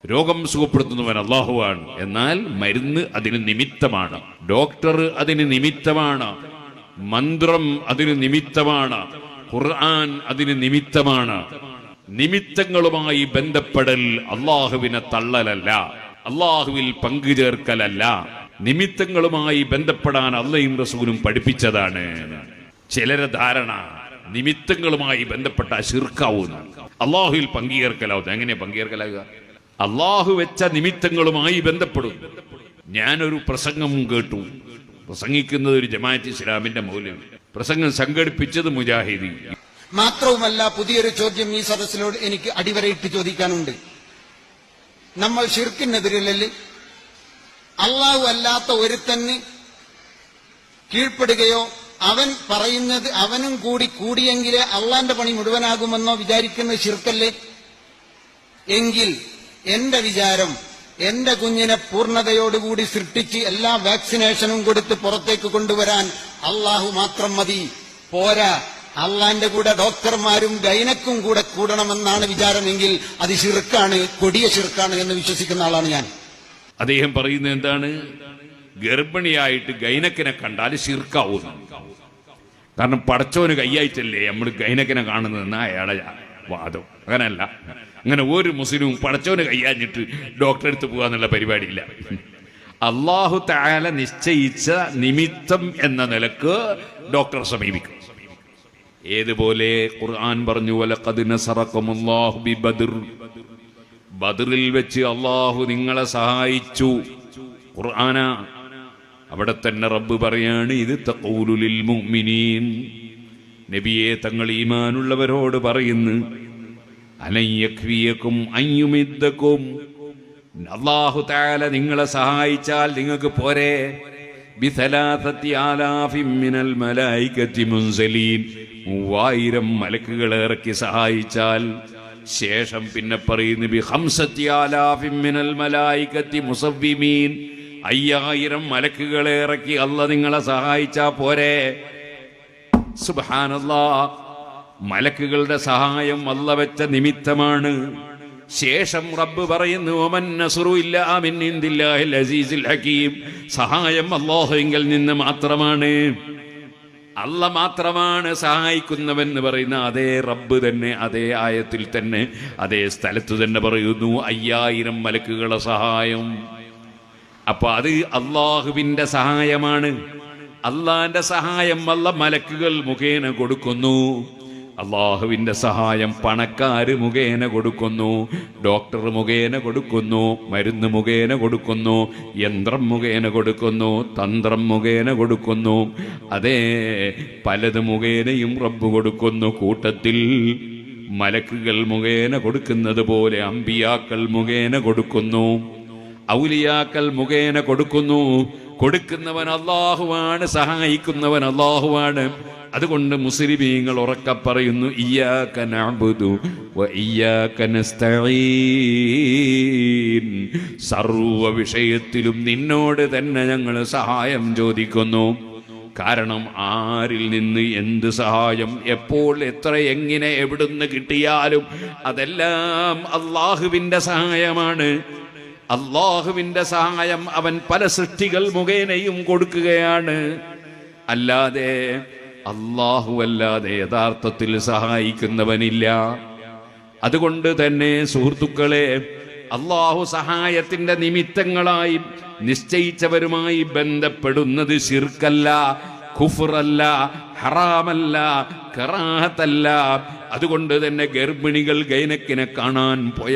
രോഗം സുഖപ്പെടുത്തുന്നവൻ അല്ലാഹുവാണ്. എന്നാൽ മരുന്ന് അതിന് നിമിത്തമാണ്, ഡോക്ടർ അതിന് നിമിത്തമാണ്, മന്ത്രം അതിന് നിമിത്തമാണ്, ഖുർആൻ അതിന് നിമിത്തമാണ്. നിമിത്തങ്ങളുമായി ബന്ധപ്പെടൽ അള്ളാഹുവിനെ തള്ളലല്ല, അള്ളാഹുവിൽ പങ്കുചേർക്കലല്ല. നിമിത്തങ്ങളുമായി ബന്ധപ്പെടാൻ അള്ളയും റസൂലും പഠിപ്പിച്ചതാണ്. ചിലരെ ധാരണ നിമിത്തങ്ങളുമായി ബന്ധപ്പെട്ട ശിർക്കാവുന്ന അള്ളാഹുവിൽ പങ്കുചേർക്കലാവുന്ന. എങ്ങനെ പങ്കുചേർക്കലാകുക? അള്ളാഹു വെച്ച നിമിത്തങ്ങളുമായി ബന്ധപ്പെടും. ഞാനൊരു പ്രസംഗം കേട്ടു, പ്രസംഗിക്കുന്നത് ഒരു ജമാഅത്ത് ഇസ്ലാമിന്റെ മൗലവി, പ്രസംഗം സംഘടിപ്പിച്ചത് മുജാഹിദി. മാത്രവുമല്ല, പുതിയൊരു ചോദ്യം ഈ സദസ്സിനോട് എനിക്ക് അടിവരയിട്ട് ചോദിക്കാനുണ്ട്. നമ്മൾ ശിർക്കിനെതിരല്ലേ? അള്ളാഹു അല്ലാത്ത ഒരുത്തന് കീഴ്പ്പെടുകയോ അവൻ പറയുന്നത് അവനും കൂടി കൂടിയെങ്കിലേ അള്ളാന്റെ പണി മുഴുവനാകുമെന്നോ വിചാരിക്കുന്നത് ശിർക്കല്ലേ? എങ്കിൽ എന്റെ വിചാരം, എന്റെ കുഞ്ഞിനെ പൂർണ്ണതയോടുകൂടി സൃഷ്ടിച്ച് എല്ലാ വാക്സിനേഷനും കൊടുത്ത് പുറത്തേക്ക് കൊണ്ടുവരാൻ അള്ളാഹു മാത്രം മതി, പോരാ. അള്ളാന്റെ കൂടെ ഡോക്ടർമാരും ഗൈനക്കും കൂടെ കൂടണമെന്നാണ് വിചാരമെങ്കിൽ അത് ശിർക്കാണ്, കൊടിയ ശിർക്കാണ് എന്ന് വിശ്വസിക്കുന്ന ആളാണ് ഞാൻ. അദ്ദേഹം പറയുന്നത് എന്താണ്? ഗർഭിണിയായിട്ട് ഗൈനക്കിനെ കണ്ടാൽ ശിർക്കാവുന്നു. കാരണം പടച്ചോന് കയ്യായിട്ടല്ലേ നമ്മൾ ഗൈനക്കിനെ കാണുന്നതെന്ന അയാളെ വാദം. അങ്ങനല്ല, അങ്ങനെ ഒരു മുസ്ലിമും പടച്ചോന് കയ്യാഞ്ഞിട്ട് ഡോക്ടറെ അടുത്ത് പോകാന്നുള്ള പരിപാടിയില്ല. അല്ലാഹു തആല നിശ്ചയിച്ച നിമിത്തം എന്ന നിലക്ക് ഡോക്ടറെ സമീപിക്കും. ഏതുപോലെ ഖുർആൻ പറഞ്ഞു, വലഖദ് നസറകുമുല്ലാഹു ബിബദർ, ബദറിൽ വെച്ച് അല്ലാഹു നിങ്ങളെ സഹായിച്ചു. ഖുർആന അവിടെ തന്നെ റബ്ബ് പറയാണ്, ഇത് തഖൂലു ലിൽ മുഅ്മിനീൻ, നബിയെ തങ്ങൾ ഈമാനുള്ളവരോട് പറയുന്നു, അലൻ യക്ഫിയകും അൻ യുമിദ്ദകും, അല്ലാഹു തആല നിങ്ങളെ സഹായിച്ചാൽ നിങ്ങൾക്ക് പോരെ, ബിസലാസത്തി ആലാഫിൻ മിനൽ മലായികത്തി മുൻസലീൻ, 3000 മലക്കുകളെ ഇറക്കി സഹായിച്ചാൽ. ശേഷം പിന്നെ പറയുന്നു, ബി ഖംസത്തി ആലാഫിൻ മിനൽ മലായികത്തി മുസവ്വിമീൻ, 5000 മലക്കുകളെ ഇറക്കി അല്ലാഹു നിങ്ങളെ സഹായിച്ചാ പോരെ. സുബ്ഹാനല്ലാഹ്, മലക്കുകളുടെ സഹായം അല്ലാഹു വെച്ച നിമിത്തമാണ്. ശേഷം റബ്ബ് പറയുന്നു, വമൻ നസ്റു ഇല്ലാ മിൻ ഇൻദില്ലാഹിൽ അസീസിൽ ഹകീം, സഹായം അല്ലാഹുവിൽ നിന്ന് മാത്രമാണ്. അല്ലാഹ് മാത്രമാണ് സഹായിക്കുന്നവൻ എന്ന് പറയുന്ന അതേ റബ്ബ് തന്നെ അതേ ആയത്തിൽ തന്നെ അതേ സ്ഥലത്ത് തന്നെ പറയുന്നു 5000 മലക്കുകളുടെ സഹായം. അപ്പൊ അത് അള്ളാഹുവിന്റെ സഹായമാണ്. അള്ളാന്റെ സഹായം അല്ലാഹ് മലക്കുകൾ മുഖേന കൊടുക്കുന്നു. അള്ളാഹുവിന്റെ സഹായം പണക്കാര് മുഖേന കൊടുക്കുന്നു, ഡോക്ടർ മുഖേന കൊടുക്കുന്നു, മരുന്ന് മുഖേന കൊടുക്കുന്നു, യന്ത്രം മുഖേന കൊടുക്കുന്നു, തന്ത്രം മുഖേന കൊടുക്കുന്നു. അതേ പലത് മുഖേനയും റബ്ബ് കൊടുക്കുന്നു. കൂട്ടത്തിൽ മലക്കുകൾ മുഖേന കൊടുക്കുന്നത് പോലെ അമ്പിയാക്കൾ മുഖേന കൊടുക്കുന്നു, ഔലിയാക്കൾ മുഖേന കൊടുക്കുന്നു. കൊടുക്കുന്നവൻ അല്ലാഹുവാണ്, സഹായിക്കുന്നവൻ അല്ലാഹുവാണ്. അതുകൊണ്ട് മുസ്ലിമീങ്ങൾ ഉറക്കെ പറയുന്നു, ഇയ്യാക നഅ്ബുദു വ ഇയ്യാക നസ്തഈൻ, സർവ്വ വിഷയത്തിലും നിന്നോട് തന്നെ ഞങ്ങൾ സഹായം ചോദിക്കുന്നു. കാരണം ആരിൽ നിന്ന് എന്ത് സഹായം എപ്പോൾ എത്ര എങ്ങനെ എവിടുന്ന് കിട്ടിയാലും അതെല്ലാം അല്ലാഹുവിന്റെ സഹായമാണ്. അല്ലാഹുവിന്റെ സഹായം അവൻ പല സൃഷ്ടികൾ മുഖേനയും കൊടുക്കുകയാണ്. അല്ലാതെ അല്ലാഹുവല്ലാതെ യഥാർത്ഥത്തിൽ സഹായിക്കുന്നവനില്ല. അതുകൊണ്ട് തന്നെ സുഹൃത്തുക്കളെ, അല്ലാഹു സഹായത്തിന്റെ നിമിത്തങ്ങളായി നിശ്ചയിച്ചവരുമായി ബന്ധപ്പെടുന്നത് ശിർക്കല്ല, കുഫ്റല്ല, ഹറാമല്ല, കറാഹത്തല്ല. അതുകൊണ്ട് തന്നെ ഗർഭിണികൾ ഗൈനക്കിനെ കാണാൻ പോയ